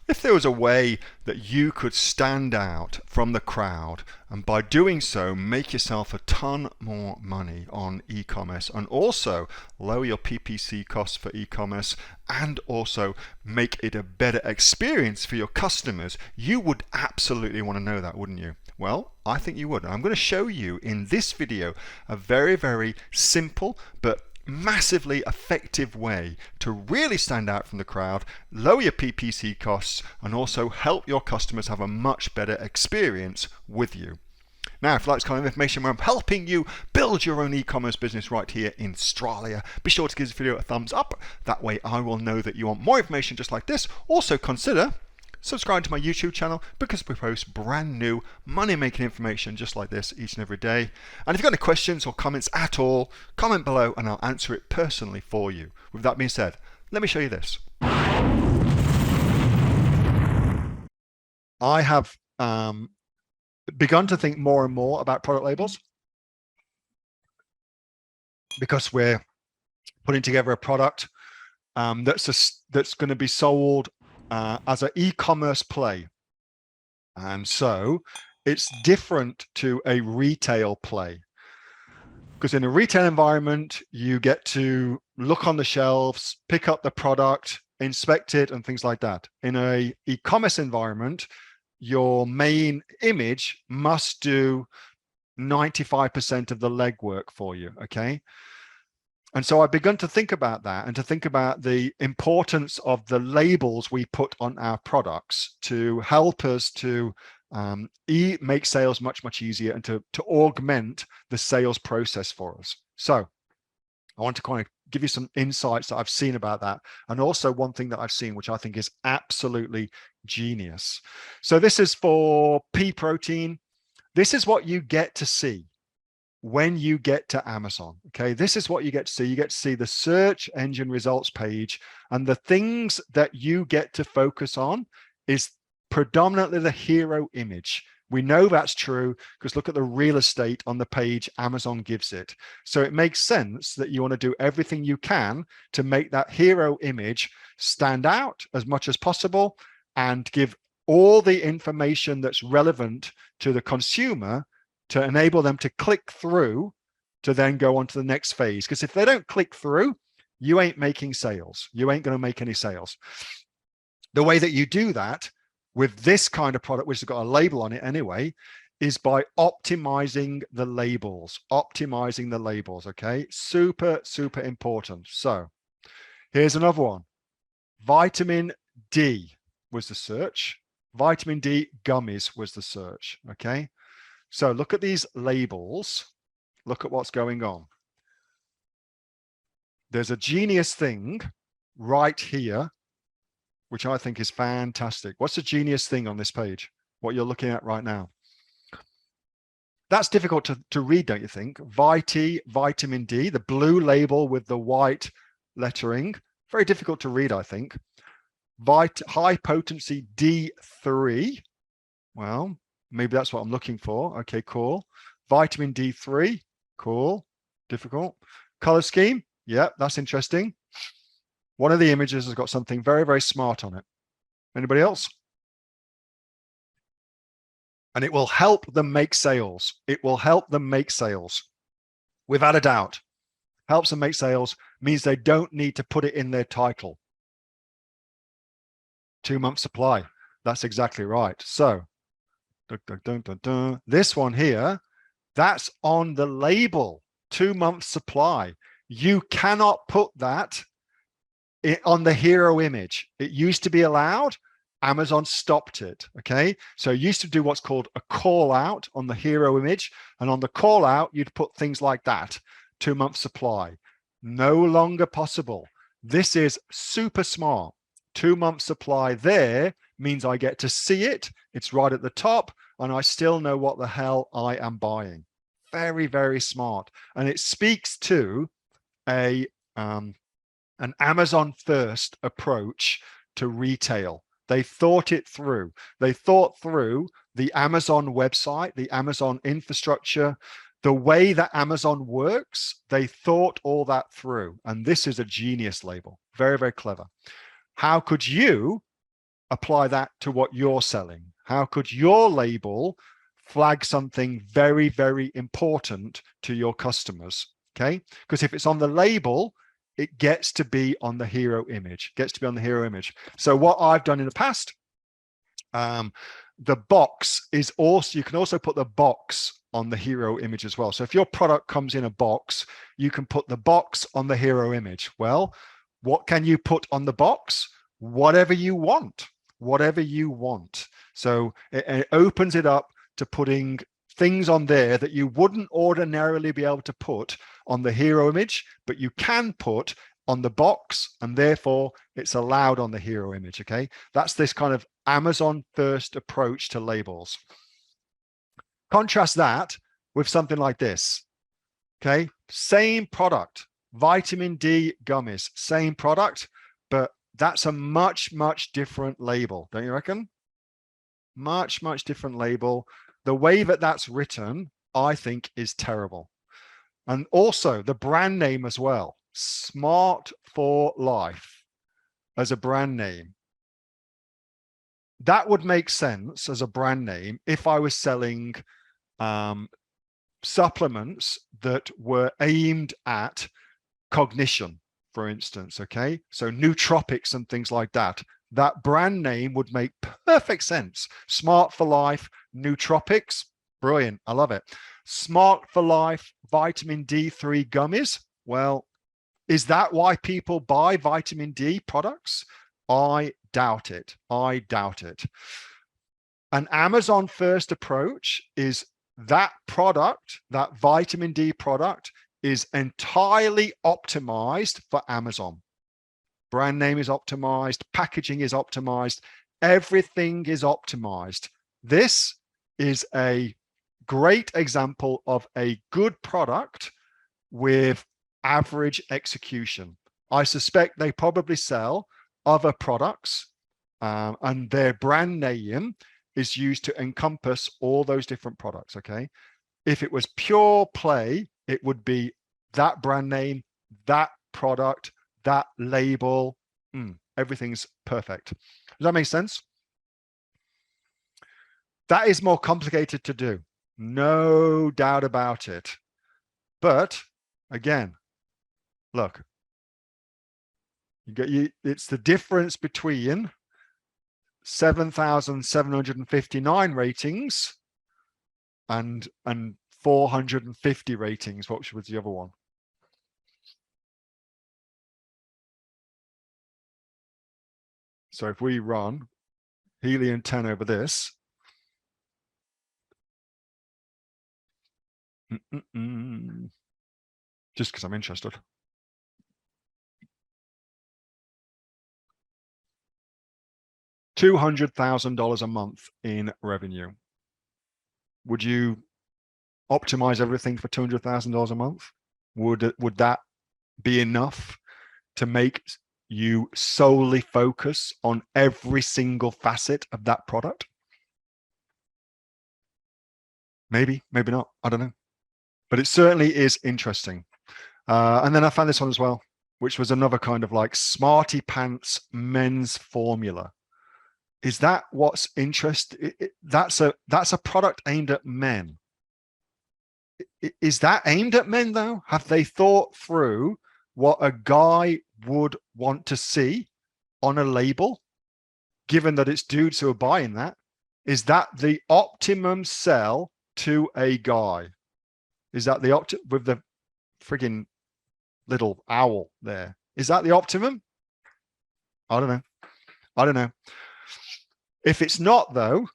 If there was a way that you could stand out from the crowd and by doing so make yourself a ton more money on e-commerce and also lower your PPC costs for e-commerce and also make it a better experience for your customers, you would absolutely want to know that, wouldn't you? Well, I think you would. I'm going to show you in this video a very, very simple but massively effective way to really stand out from the crowd, lower your PPC costs, and also help your customers have a much better experience with you. Now, if you like this kind of information where I'm helping you build your own e-commerce business right here in Australia, be sure to give this video a thumbs up. That way I will know that you want more information just like this. Also consider subscribe to my YouTube channel because we post brand new money-making information just like this each and every day. And if you've got any questions or comments at all, comment below and I'll answer it personally for you. With that being said, let me show you this. I have begun to think more and more about product labels because we're putting together a product that's going to be sold as an e-commerce play. And so it's different to a retail play. Because in a retail environment, you get to look on the shelves, pick up the product, inspect it, and things like that. In a e-commerce environment, your main image must do 95% of the legwork for you, okay? And so I've begun to think about that and to think about the importance of the labels we put on our products to help us to make sales much, much easier and to augment the sales process for us. So I want to kind of give you some insights that I've seen about that. And also one thing that I've seen, which I think is absolutely genius. So this is for pea protein. This is what you get to see when you get to Amazon. Okay, this is what you get to see. You get to see the search engine results page, and the things that you get to focus on is predominantly the hero image. We know that's true because look at the real estate on the page Amazon gives it. So it makes sense that you want to do everything you can to make that hero image stand out as much as possible and give all the information that's relevant to the consumer to enable them to click through to then go on to the next phase. Because if they don't click through, you ain't making sales. You ain't going to make any sales. The way that you do that with this kind of product, which has got a label on it anyway, is by optimizing the labels, okay? Super, super important. So here's another one. Vitamin D was the search. Vitamin D gummies was the search, okay? So look at these labels. Look at what's going on. There's a genius thing right here, which I think is fantastic. What's the genius thing on this page? What you're looking at right now. That's difficult to read, don't you think? Vitamin D, the blue label with the white lettering. Very difficult to read, I think. High potency D3. Well, maybe that's what I'm looking for. Okay, cool. Vitamin D3, cool. Difficult. Color scheme, yeah, that's interesting. One of the images has got something very, very smart on it. Anybody else? And it will help them make sales. It will help them make sales. Without a doubt. Helps them make sales means they don't need to put it in their title. 2-month supply. That's exactly right. So this one here, that's on the label, 2-month supply. You cannot put that on the hero image. It used to be allowed. Amazon stopped it. Okay. So it used to do what's called a call out on the hero image. And on the call out, you'd put things like that, 2-month supply. No longer possible. This is super smart. 2-month supply there means I get to see it. It's right at the top and I still know what the hell I am buying. Very, very smart. And it speaks to an Amazon first approach to retail. They thought it through. They thought through the Amazon website, the Amazon infrastructure, the way that Amazon works. They thought all that through. And this is a genius label. Very, very clever. How could you apply that to what you're selling? How could your label flag something very, very important to your customers? Okay, because if it's on the label, it gets to be on the hero image, So what I've done in the past, the box is also, you can also put the box on the hero image as well. So if your product comes in a box, you can put the box on the hero image. Well, what can you put on the box? Whatever you want. So it opens it up to putting things on there that you wouldn't ordinarily be able to put on the hero image, but you can put on the box, and therefore it's allowed on the hero image. Okay, that's this kind of Amazon first approach to labels. Contrast that with something like this. Okay, same product, vitamin D gummies, same product, but that's a much different label, don't you reckon? Much different label. The way that that's written, I think, is terrible. And also the brand name as well, Smart for Life as a brand name. That would make sense as a brand name if I was selling supplements that were aimed at cognition, for instance. Okay, so nootropics and things like that. That brand name would make perfect sense. Smart for Life, nootropics, brilliant. I love it. Smart for Life, vitamin D3 gummies. Well, is that why people buy vitamin D products? I doubt it. An Amazon first approach is that product, that vitamin D product, is entirely optimized for Amazon. Brand name is optimized, packaging is optimized, everything is optimized. This is a great example of a good product with average execution. I suspect they probably sell other products, and their brand name is used to encompass all those different products. Okay, if it was pure play, it would be that brand name, that product, that label. Everything's perfect. Does that make sense? That is more complicated to do, no doubt about it. But again, look, it's the difference between 7,759 ratings and 450 ratings. What was the other one? So if we run Helium 10 over this, just because I'm interested. $200,000 a month in revenue. Would you optimize everything for $200,000 a month? Would that be enough to make you solely focus on every single facet of that product? Maybe, maybe not. I don't know. But it certainly is interesting. And then I found this one as well, which was another kind of like Smarty Pants men's formula. Is that what's interesting? That's a product aimed at men. Is that aimed at men though? Have they thought through what a guy would want to see on a label, given that it's dudes who are buying that? Is that the optimum sell to a guy? Is that the with the friggin' little owl there? Is that the optimum? I don't know. If it's not though,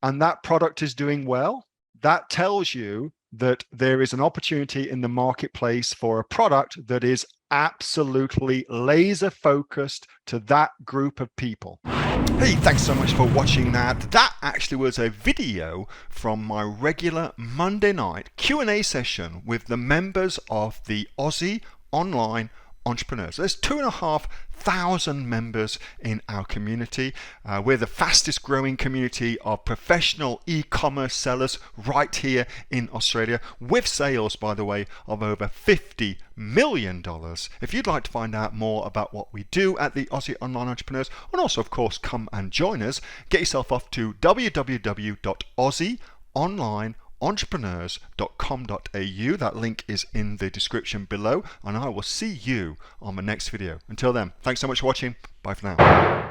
and that product is doing well, that tells you that there is an opportunity in the marketplace for a product that is absolutely laser focused to that group of people. Hey, thanks so much for watching that. That actually was a video from my regular Monday night Q&A session with the members of the Aussie online entrepreneurs. There's 2,500 members in our community. We're the fastest growing community of professional e-commerce sellers right here in Australia, with sales, by the way, of over $50 million. If you'd like to find out more about what we do at the Aussie Online Entrepreneurs, and also of course come and join us, get yourself off to www.aussieonlineentrepreneurs.com.au. That link is in the description below, and I will see you on the next video. Until then, thanks so much for watching. Bye for now.